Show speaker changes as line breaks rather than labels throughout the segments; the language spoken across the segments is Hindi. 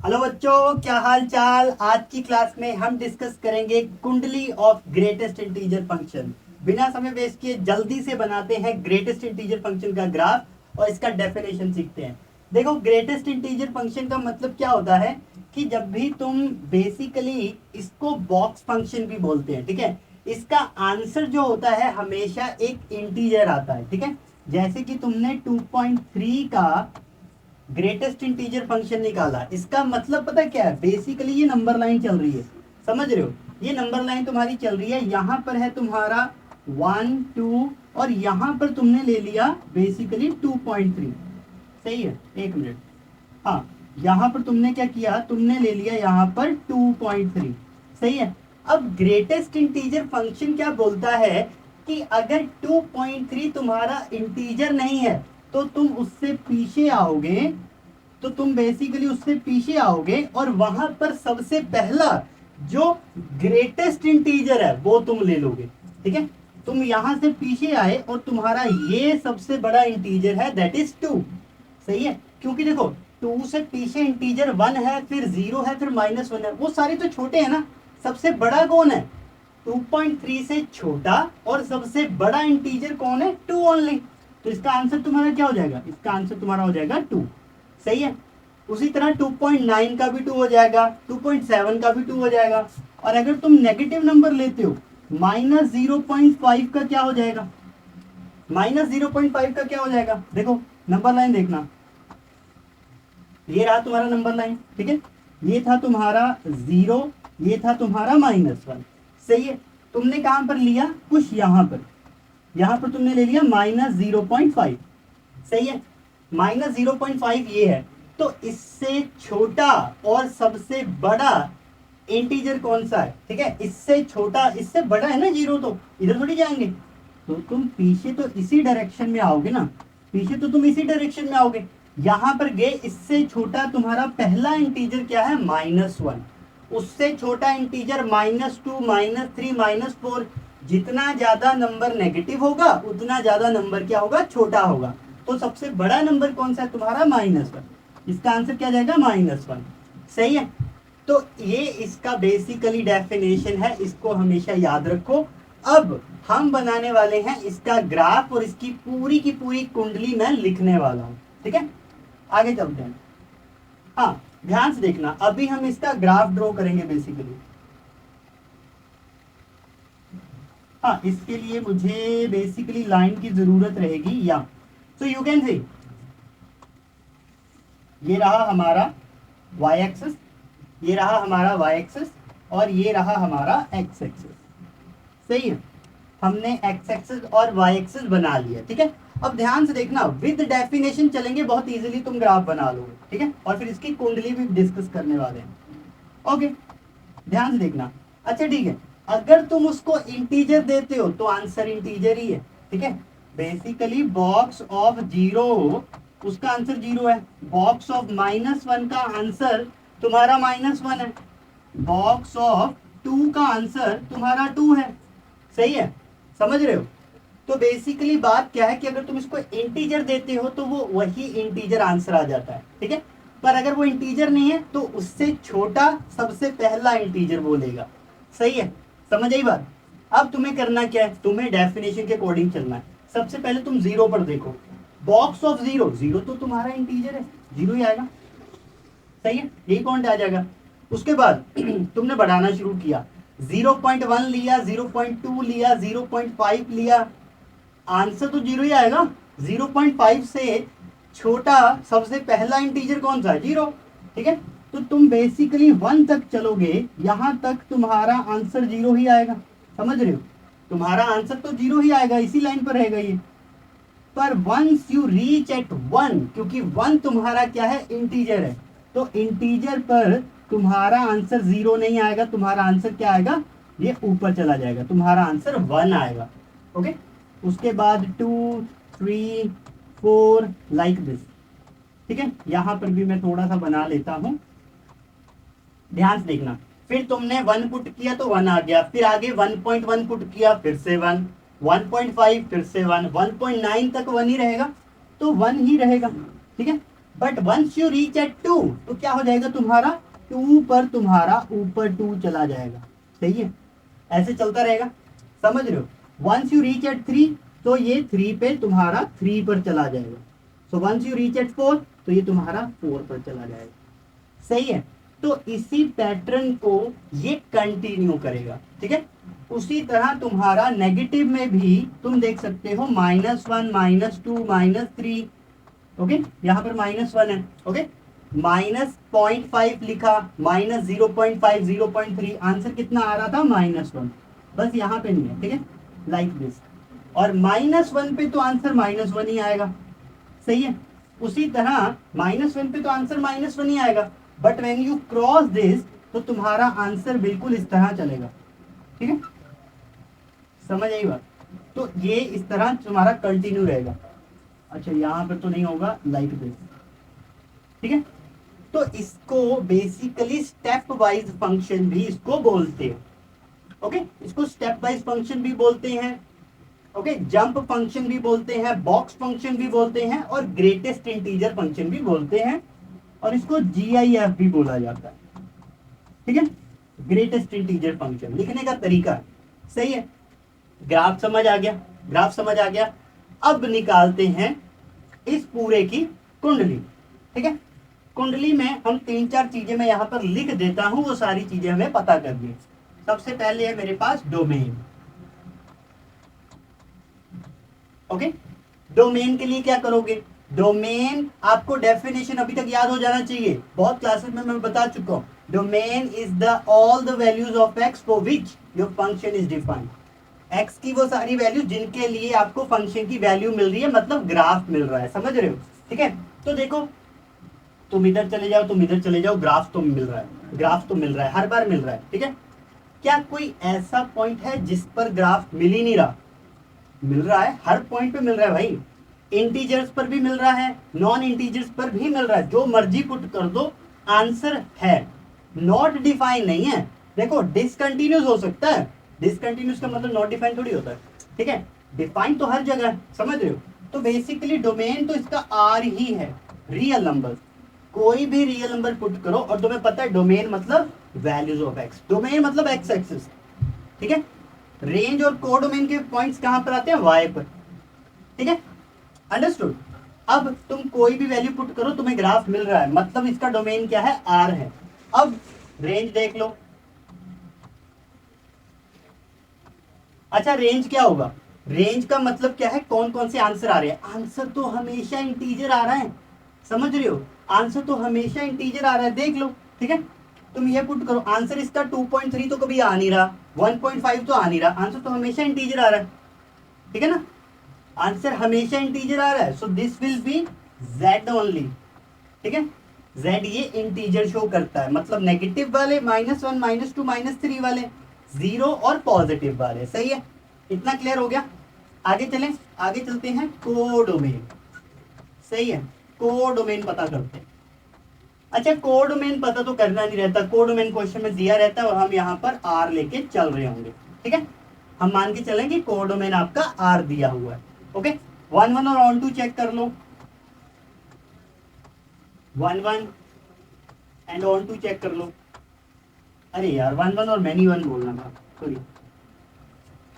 हेलो बच्चों, क्या हाल चाल। आज की क्लास में हम डिस्कस करेंगे कुंडली ऑफ ग्रेटेस्ट इंटीजर फंक्शन। बिना समय वेस्ट किए जल्दी से बनाते हैं ग्रेटेस्ट इंटीजर फंक्शन का ग्राफ और इसका डेफिनेशन सीखते हैं। देखो, ग्रेटेस्ट इंटीजर फंक्शन का मतलब क्या होता है कि जब भी तुम बेसिकली इसको बॉक्स फंक्शन भी बोलते हैं, ठीक है। इसका आंसर जो होता है हमेशा एक इंटीजर आता है, ठीक है। जैसे कि तुमने 2.3 का ग्रेटेस्ट इंटीजर फंक्शन निकाला, इसका मतलब पता क्या है, बेसिकली ये नंबर लाइन चल रही है। समझ रहे हो, ये नंबर लाइन तुम्हारी चल रही है। यहाँ पर है तुम्हारा 1 2 और यहाँ पर तुमने ले लिया बेसिकली 2.3। सही है, एक मिनट। हाँ, यहाँ पर तुमने क्या किया, तुमने ले लिया यहाँ पर 2.3। सही है। अब ग्रेटेस्ट इंटीजर फंक्शन क्या बोलता है कि अगर 2.3 तुम्हारा इंटीजर नहीं है तो तुम उससे पीछे आओगे, तो तुम बेसिकली उससे पीछे आओगे और वहां पर सबसे पहला जो ग्रेटेस्ट इंटीजर है वो तुम ले लोगे, ठीक है। तुम यहां से पीछे आए और तुम्हारा ये सबसे बड़ा इंटीजर है, दैट इज 2। सही है, क्योंकि देखो 2 से पीछे इंटीजर 1 है, फिर 0 है, फिर -1 है, वो सारे तो छोटे हैं ना। सबसे बड़ा कौन है, 2.3 से छोटा, और सबसे बड़ा इंटीजर कौन है, 2 ओनली। तो इसका आंसर तुम्हारा क्या हो जाएगा, इसका आंसर तुम्हारा हो जाएगा 2। सही है। उसी तरह 2.9 का भी 2 हो जाएगा, 2.7 का भी 2 हो जाएगा। और अगर तुम नेगेटिव नंबर लेते हो, -0.5 का क्या हो जाएगा, -0.5 का क्या हो जाएगा, देखो नंबर लाइन देखना। ये रहा तुम्हारा नंबर लाइन, ठीक है। ये था तुम्हारा 0, ये था तुम्हारा -1। सही है। तुमने कहां पर लिया, कुछ यहां पर तुमने ले लिया -0.5। सही है। -0.5 ये है। तो इससे छोटा और सबसे बड़ा इंटीजर कौन सा है, ठीक है। इससे छोटा, इससे बड़ा है ना 0, तो इधर थोड़ी जाएंगे। तो तुम पीछे तो इसी डायरेक्शन में आओगे ना, पीछे तो तुम इसी डायरेक्शन में आओगे। यहां पर गए, इससे छोटा तुम्हारा पहला इंटीजर क्या है, -1। उससे छोटा इंटीजर -2, -3, -4। जितना ज्यादा नंबर नेगेटिव होगा उतना ज्यादा नंबर क्या होगा, छोटा होगा। तो सबसे बड़ा नंबर कौन सा है तुम्हारा, -1। इसका आंसर क्या जाएगा, -1। सही है। तो ये इसका बेसिकली डेफिनेशन है, इसको हमेशा याद रखो। अब हम बनाने वाले हैं इसका ग्राफ और इसकी पूरी की पूरी कुंडली मैं लिखने वाला हूं, ठीक है। आगे चलते हैं। हाँ, ध्यान से देखना, अभी हम इसका ग्राफ ड्रॉ करेंगे बेसिकली। हाँ, इसके लिए मुझे बेसिकली लाइन की जरूरत रहेगी, या सो यू कैन सी, ये रहा हमारा y एक्सिस, ये रहा हमारा y एक्सिस, और ये रहा हमारा x एक्सिस। सही है। हमने x एक्सिस और y एक्सिस बना लिया, ठीक है। अब ध्यान से देखना, विद डेफिनेशन चलेंगे, बहुत इजीली तुम ग्राफ बना लोगे, ठीक है। और फिर इसकी कुंडली भी डिस्कस करने वाले हैं। ओके, ध्यान से देखना। अच्छा ठीक है, अगर तुम उसको इंटीजर देते हो तो आंसर इंटीजर ही है, ठीक है। बेसिकली बॉक्स ऑफ 0, उसका आंसर 0 है। बॉक्स ऑफ -1 का आंसर तुम्हारा -1 है। बॉक्स ऑफ 2 का आंसर तुम्हारा 2 है। सही है, समझ रहे हो। तो बेसिकली बात क्या है कि अगर तुम इसको इंटीजर देते हो तो वो वही इंटीजर आंसर आ जाता है, ठीक है। पर अगर वो इंटीजर नहीं है तो उससे छोटा सबसे पहला इंटीजर बोलेगा। सही है, समझ आई बात। अब तुम्हें करना क्या है, तुम्हें डेफिनेशन के अकॉर्डिंग चलना है। सबसे पहले तुम 0 पर देखो, बॉक्स ऑफ 0, 0 तो तुम्हारा इंटीजर है, 0 ही आएगा। सही है, यही पॉइंट आ जाएगा। उसके बाद तुमने बढ़ाना शुरू किया, 0.1 लिया, 0.2 लिया, 0.5 लिया, आंसर तो 0 ही आएगा। 0.5 से छोटा सबसे पहला इंटीजर कौन सा है, 0, ठीक है। तो तुम बेसिकली 1 तक चलोगे, यहां तक तुम्हारा आंसर 0 ही आएगा। समझ रहे हो, तुम्हारा आंसर तो 0 ही आएगा, इसी लाइन पर रहेगा ये। पर वंस यू रीच एट 1, क्योंकि 1 तुम्हारा क्या है, इंटीजर है, तो इंटीजर पर तुम्हारा आंसर 0 नहीं आएगा, तुम्हारा आंसर क्या आएगा, ये ऊपर चला जाएगा, तुम्हारा आंसर 1 आएगा। ओके, उसके बाद 2, 3, 4 लाइक दिस, ठीक है। यहां पर भी मैं थोड़ा सा बना लेता हूं, ध्यान से देखना। फिर तुमने 1 पुट किया तो 1 आ गया, फिर आगे 1.1 पुट किया, फिर से 1, 1.5 फिर से 1, 1.9 तक 1 ही रहेगा, तो 1 ही रहेगा, ठीक है। But once you reach at 2 तो क्या हो जाएगा तुम्हारा, 2 पर तुम्हारा ऊपर 2 चला जाएगा। सही है, ऐसे चलता रहेगा, समझ रहे हो। वंस यू रीच एट 3 तो ये 3 पे तुम्हारा 3 पर चला जाएगा। So once you reach at 4 तो ये तुम्हारा 4 पर चला जाएगा। सही है, तो इसी पैटर्न को ये कंटिन्यू करेगा। ठीक है, उसी तरह तुम्हारा नेगेटिव में भी तुम देख सकते हो -1 -2 -3। ओके, यहां पर -1 है। ओके, -0.5 लिखा, -0.5 0.3, आंसर कितना आ रहा था -1, बस यहां पे नहीं है। ठीक है, लाइक दिस। और -1 पे तो आंसर -1 ही आएगा। सही है, उसी तरह -1 पे तो आंसर -1 ही आएगा, but when you cross this तो तुम्हारा आंसर बिल्कुल इस तरह चलेगा। ठीक है, समझ आई बात। तो ये इस तरह तुम्हारा कंटिन्यू रहेगा। अच्छा, यहां पर तो नहीं होगा, लाइक दिस। ठीक है, तो इसको बेसिकली स्टेप वाइज फंक्शन भी इसको बोलते हैं। ओके, इसको स्टेप वाइज फंक्शन भी बोलते हैं। ओके, जंप फंक्शन भी बोलते हैं, बॉक्स फंक्शन भी बोलते हैं, और ग्रेटेस्ट इंटीजर फंक्शन भी बोलते हैं, और इसको GIF भी बोला जाता है। ठीक है, ग्रेटेस्ट इंटीजर फंक्शन लिखने का तरीका। सही है, ग्राफ समझ आ गया, ग्राफ समझ आ गया। अब निकालते हैं इस पूरे की कुंडली। ठीक है, कुंडली में हम 3-4 चीजें मैं यहां पर लिख देता हूं, वो सारी चीजें हमें पता करनी है। सबसे पहले है मेरे पास डोमेन। ओके, डोमेन के लिए क्या करोगे, डोमेन आपको डेफिनेशन अभी तक याद हो जाना चाहिए, बहुत क्लासेस में मैं बता चुका हूं। Domain is the all the values of x for which your function is defined. X की वो सारी वैल्यू जिनके लिए आपको फंक्शन की वैल्यू मिल रही है, मतलब ग्राफ मिल रहा है। समझ रहे हो। ठीक है, तो देखो, तुम इधर चले जाओ, तुम इधर चले जाओ, ग्राफ तो मिल रहा है, ग्राफ तो मिल रहा है, हर बार मिल रहा है। ठीक है, क्या कोई ऐसा पॉइंट है जिस पर ग्राफ मिल ही नहीं रहा? मिल रहा है, हर पॉइंट पे मिल रहा है भाई। इंटीजर्स पर भी मिल रहा है, नॉन इंटीजर्स पर भी मिल रहा है, जो मर्जी पुट कर दो आंसर है। नॉट डिफाइन नहीं है। देखो, डिसकंटिन्यूस हो सकता है, डिसकंटिन्यूस का मतलब नॉट डिफाइन थोड़ी होता है। ठीक है, डिफाइन तो हर जगह है, समझ रहे हो। तो बेसिकली डोमेन तो इसका आर ही है, रियल नंबर। कोई भी रियल नंबर पुट करो, और तुम्हें पता है डोमेन मतलब वैल्यूज ऑफ एक्स, डोमेन मतलब एक्स एक्सिस। ठीक है, रेंज और कोडोमेन के पॉइंट्स कहां पर आते हैं, वाई पर। ठीक है, अंडरस्टूड। अब तुम कोई भी वैल्यू पुट करो, तुम्हें ग्राफ मिल रहा है, मतलब इसका डोमेन क्या है, आर है। अब रेंज देख लो। अच्छा, रेंज क्या होगा, रेंज का मतलब क्या है, कौन कौन से आंसर आ रहे हैं। आंसर तो हमेशा इंटीजर आ रहा है, समझ रहे हो, आंसर तो हमेशा इंटीजर आ रहा है, देख लो। ठीक है, तुम ये पुट करो, आंसर इसका 2.3 तो कभी आ नहीं रहा, 1.5 तो आ नहीं रहा, आंसर तो हमेशा इंटीजर आ रहा है। ठीक है ना, आंसर हमेशा इंटीजर आ रहा है, so this will be z only. ठीक है, z ये इंटीजर शो करता है, मतलब नेगेटिव वाले, -1 -2 -3 वाले, 0 और पॉजिटिव वाले। सही है, इतना क्लियर हो गया। आगे चलें, आगे चलते हैं कोडोमेन। सही है, कोडोमेन पता करते हैं। अच्छा, कोडोमेन पता तो करना नहीं रहता, कोडोमेन क्वेश्चन में दिया रहता है, और हम यहाँ पर आर लेके चल रहे होंगे। ठीक है, हम मान के चलें कि कोडोमेन आपका आर दिया हुआ है। ओके, 1 1 और ऑन 2 चेक कर लो, 1 1 एंड ऑन 2 चेक कर लो। अरे यार, 1 1 और मैनी 1 बोलना था, सॉरी।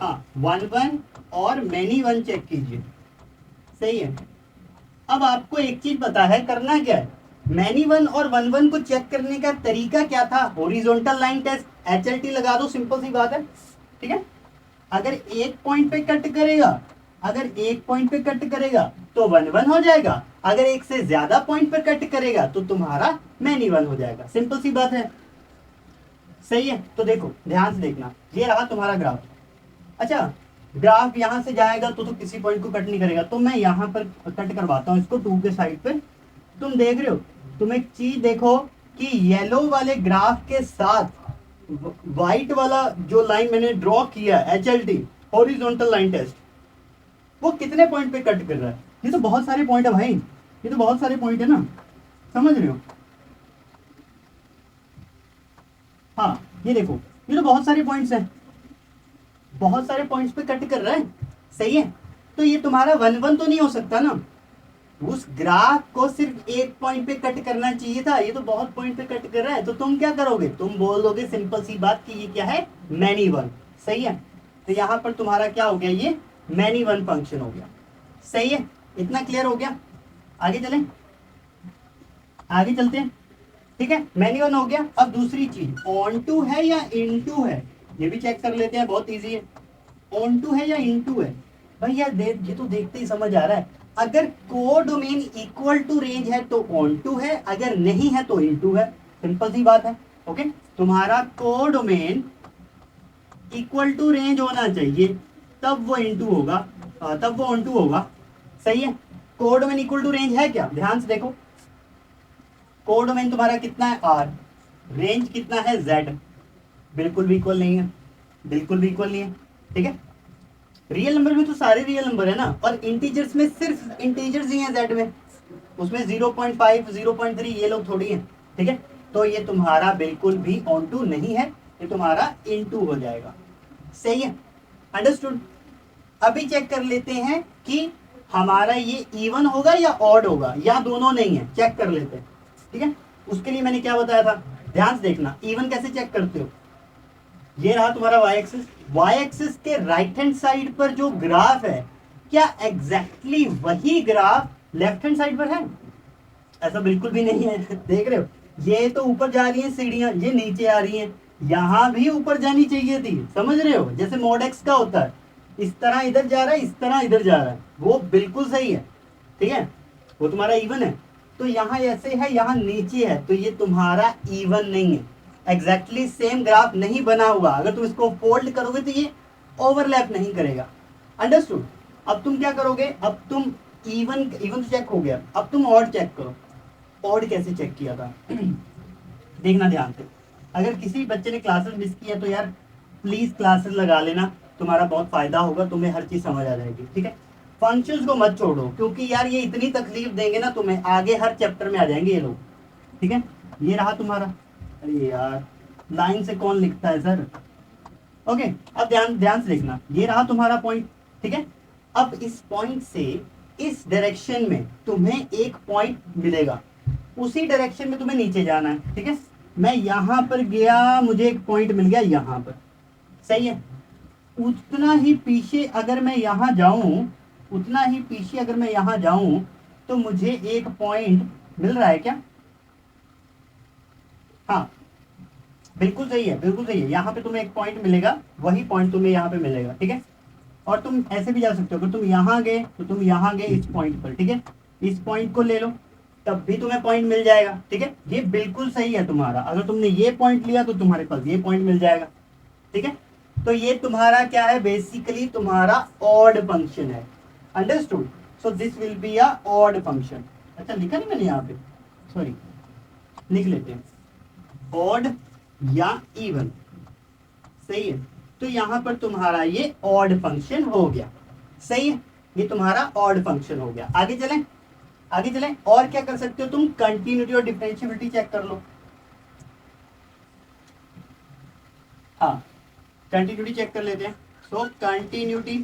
हाँ, 1 1 और मैनी 1 चेक कीजिए। सही है, अब आपको एक चीज पता है, करना क्या है, मैनी 1 और 1 1 को चेक करने का तरीका क्या था, हॉरिजॉन्टल लाइन टेस्ट, HLT लगा दो, सिंपल सी बात है। ठीक है, अगर एक पॉइंट पे कट करेगा, अगर एक पॉइंट पे कट करेगा तो 1 1 हो जाएगा, अगर एक से ज्यादा पॉइंट पे कट करेगा तो तुम्हारा मैनी 1 हो जाएगा, सिंपल सी बात है। सही है, तो देखो ध्यान से देखना, ये रहा तुम्हारा ग्राफ। अच्छा, ग्राफ यहां से जाएगा तो किसी पॉइंट को कट नहीं करेगा, तो मैं यहां पर कट करवाता हूं इसको 2 के साइड पे। तुम देख रहे हो, तुम एक चीज देखो कि येलो वाले ग्राफ के साथ व्हाइट वाला जो लाइन मैंने ड्रॉ किया, HLT हॉरिजॉन्टल लाइन टेस्ट, वो कितने पॉइंट पे कट कर रहा है। ये तो बहुत सारे पॉइंट है भाई, ये तो बहुत सारे पॉइंट है ना, समझ रहे हो। हाँ, ये देखो, ये तो बहुत सारे पॉइंट्स हैं, बहुत सारे पॉइंट्स पे कट कर रहा है। सही है, तो ये तुम्हारा 1 1 तो नहीं हो सकता ना, उस ग्राफ को सिर्फ एक पॉइंट पे कट करना चाहिए था, ये तो बहुत पॉइंट पे कट कर रहा है। तो तुम क्या करोगे, तुम बोल दोगे सिंपल सी बात कि ये क्या है, मैनी वन। सही है, तो यहां पर तुम्हारा क्या हो गया, ये मैनी वन फंक्शन हो गया। सही है, इतना क्लियर हो गया। आगे चलें, आगे चलते हैं। ठीक है, मैनी वन हो गया। अब दूसरी चीज ऑन टू है या इन टू है, ये भी चेक कर लेते हैं, बहुत इजी है। ऑन टू है या इन टू है, भाई यार ये तो देखते ही समझ आ रहा है। अगर कोडोमेन इक्वल टू रेंज है तो ऑन टू है, अगर नहीं है तो इन टू है। सिंपल सी बात है। ओके, तुम्हारा कोडोमेन इक्वल टू रेंज होना चाहिए, तब वो इन टू होगा, तब वो ऑन टू होगा। सही है, कोडोमेन इक्वल टू रेंज है क्या, ध्यान से देखो। कोडोमेन तुम्हारा कितना है, आर, रेंज कितना है, जेड। बिल्कुल भी इक्वल नहीं है, बिल्कुल भी इक्वल नहीं है। ठीक है, रियल नंबर में तो सारे रियल नंबर है ना, और इंटीजर्स में सिर्फ इंटीजर्स ही हैं जेड में, उसमें 0.5 0.3 ये लोग थोड़ी हैं। ठीक है, तो ये तुम्हारा बिल्कुल भी ऑन टू नहीं है, ये तुम्हारा इन टू हो जाएगा। सही है, अंडरस्टूड। अभी चेक कर लेते हैं कि हमारा ये इवन होगा या ऑड होगा, या दोनों नहीं है, चेक कर लेते हैं। ठीक है, उसके लिए मैंने क्या बताया था, ध्यान से देखना। इवन कैसे चेक करते हो, ये रहा तुम्हारा वाई एक्सिस, वाई एक्सिस के राइट हैंड साइड पर जो ग्राफ है, क्या एग्जैक्टली वही ग्राफ लेफ्ट हैंड साइड पर है, ऐसा बिल्कुल भी नहीं है। देख रहे हो, ये तो ऊपर जा रही है सीढ़ियां, ये नीचे आ रही हैं, यहां भी ऊपर जानी चाहिए थी। समझ रहे हो, जैसे मॉड एक्स का होता है, इस तरह इधर जा रहा है, इस तरह इधर जा रहा है, वो बिल्कुल सही है। ठीक है, वो तुम्हारा इवन है। तो यहाँ ऐसे है, यहाँ नीचे है, तो ये तुम्हारा इवन नहीं है, एग्जैक्टली सेम ग्राफ नहीं बना हुआ। अगर तुम इसको फोल्ड करोगे तो ये ओवरलैप नहीं करेगा। अंडरस्टूड। अब तुम क्या करोगे, अब तुम इवन इवन तो चेक हो गया, अब तुम ऑड चेक करो। ऑड कैसे चेक किया था देखना ध्यान से। अगर किसी बच्चे ने क्लासेस मिस किया तो यार प्लीज क्लासेस लगा लेना, तुम्हारा बहुत फायदा होगा, तुम्हें हर चीज समझ आ जाएगी। ठीक है, फंक्शंस को मत छोड़ो, क्योंकि यार ये इतनी तकलीफ देंगे ना तुम्हें, आगे हर चैप्टर में आ जाएंगे ये लोग। ठीक है, ये रहा तुम्हारा, अरे यार लाइन से कौन लिखता है सर। ओके, अब ध्यान ध्यान से देखना, ये रहा तुम्हारा पॉइंट। ठीक है, अब इस पॉइंट से इस डायरेक्शन में तुम्हें एक पॉइंट मिलेगा, उसी डायरेक्शन में तुम्हें नीचे जाना है। ठीक है, मैं यहां पर गया, मुझे एक पॉइंट मिल गया यहां पर। सही है, उतना ही पीछे अगर मैं यहां जाऊं, उतना ही पीछे अगर मैं यहां जाऊं, तो मुझे एक पॉइंट मिल रहा है क्या, हाँ बिल्कुल सही है, बिल्कुल सही है। यहाँ पे तुम्हें एक पॉइंट मिलेगा, वही पॉइंट तुम्हें यहाँ पे मिलेगा। ठीक है, और तुम ऐसे भी जा सकते हो, अगर तुम यहाँ गए तो तुम यहाँ गए इस पॉइंट पर। ठीक है, इस पॉइंट को ले लो, तब भी तुम्हें पॉइंट मिल जाएगा। ठीक है, ये बिल्कुल सही है तुम्हारा। अगर तुमने ये पॉइंट लिया तो तुम्हारे पास ये पॉइंट मिल जाएगा। ठीक है, तो ये तुम्हारा क्या है, बेसिकली तुम्हारा ऑड फंक्शन है। Understood, so this will be a odd function. अच्छा लिखा नहीं मैंने यहाँ पे, सॉरी, लिख लेते हैं, ऑड या इवन। सही है, तो यहां पर तुम्हारा ये ऑड फंक्शन हो गया। सही है, ये तुम्हारा ऑड फंक्शन हो गया। आगे चलें, आगे चलें। और क्या कर सकते हो तुम, कंटिन्यूटी और डिफरेंशियबिलिटी चेक कर लो। हाँ, कंटिन्यूटी चेक कर लेते हैं। सो कंटिन्यूटी,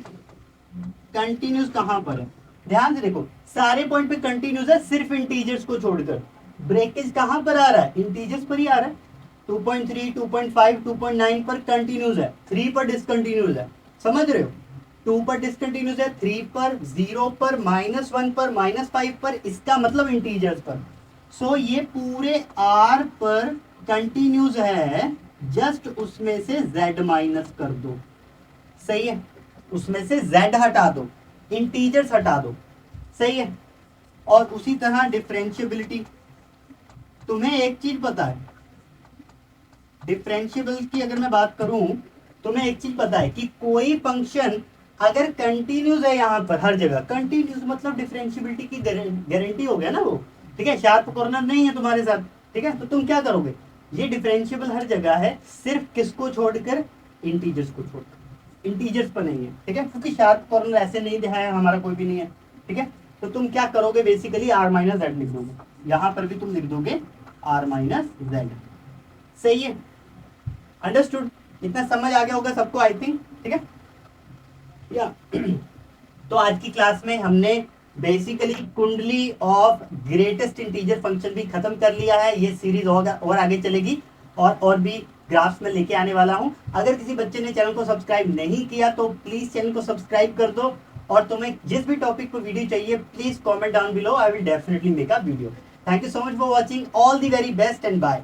कंटिन्यूस कहां पर है, ध्यान से देखो, सारे पॉइंट पे कंटिन्यूस है, सिर्फ इंटीजर्स को छोड़कर। ब्रेकेज कहां पर आ रहा है, इंटीजर्स पर ही आ रहा है। 2.3 2.5 2.9 पर कंटिन्यूस है, 3 पर डिसकंटिन्यूस है। समझ रहे हो, 2 पर डिसकंटिन्यूस है, 3 पर, 0 पर, -1 पर, -5 पर, इसका मतलब इंटीजर्स पर। सो ये पूरे आर पर कंटिन्यूस है, जस्ट उसमें से z माइनस कर दो। सही है, उसमें से z हटा दो, इंटीजर्स हटा दो। सही है, और उसी तरह डिफरेंशियबिलिटी। तुम्हें एक चीज पता है, डिफरेंशियबल की अगर मैं बात करूं, तुम्हें एक चीज पता है कि कोई फंक्शन अगर कंटिन्यूस है यहाँ पर हर जगह, कंटिन्यूस मतलब डिफरेंशियबिलिटी की गारंटी हो गया ना वो। ठीक है, शार्प कॉर्नर नहीं है तुम्हारे साथ। ठीक है, तो तुम क्या करोगे, ये डिफरेंशियबल हर जगह है, सिर्फ किसको छोड़कर, इंटीजर्स को छोड़कर, इंटीजर्स पर नहीं है। ठीक है, क्योंकि शार्प कॉर्नर ऐसे नहीं दिखाया हमारा, कोई भी नहीं है। ठीक है, तो तुम क्या करोगे, बेसिकली r माइनस जेड लिख दोगे, यहां पर भी तुम लिख दोगे r माइनस जेड। सही है, अंडरस्टूड, इतना समझ आ गया होगा सबको आई थिंक। ठीक है, या तो आज की क्लास में हमने बेसिकली कुंडली ऑफ ग्रेटेस्ट इंटीजर फंक्शन भी खत्म कर लिया है। ये सीरीज और आगे चलेगी और भी ग्राफ्स में लेके आने वाला हूं। अगर किसी बच्चे ने चैनल को सब्सक्राइब नहीं किया तो प्लीज चैनल को सब्सक्राइब कर दो, और तुम्हें जिस भी टॉपिक पर वीडियो चाहिए please comment down below, I will definitely make a video. Thank you so much for watching, all the very best and bye.